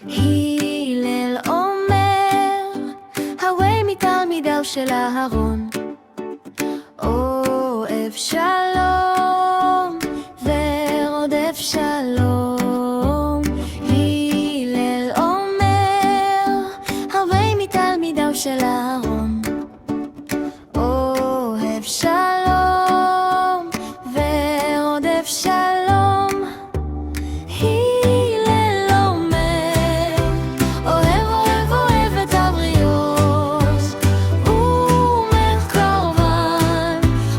הלל אומר, הווי מתלמידיו של אהרון, אוהב שלום ורודף שלום. הלל אומר, הווי מתלמידיו של אהרון, אוהב שלום ורודף שלום. הלל אומר, אוהב אוהב אוהב את הבריות,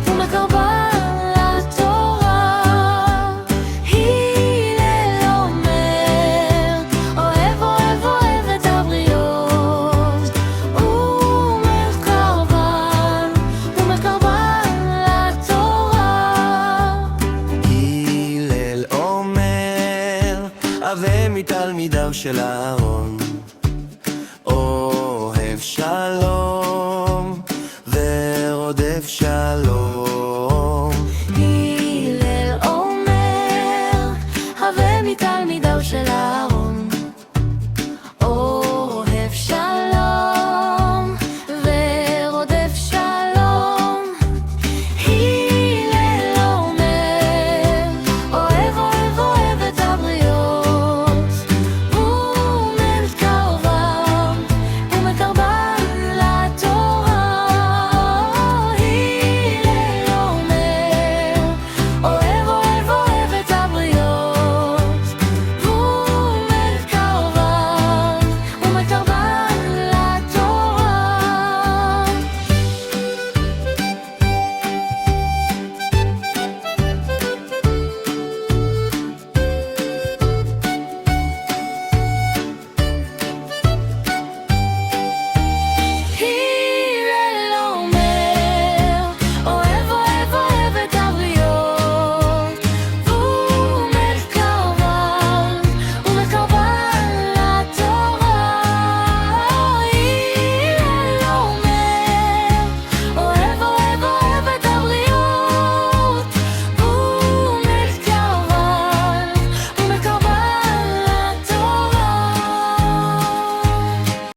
ומקרבן לתורה. הלל אומר, אוהב אוהב אוהב את הבריות, ומקרבן לתורה. הלל אומר, הווי מתלמידיו של אהרון, אוהב שלום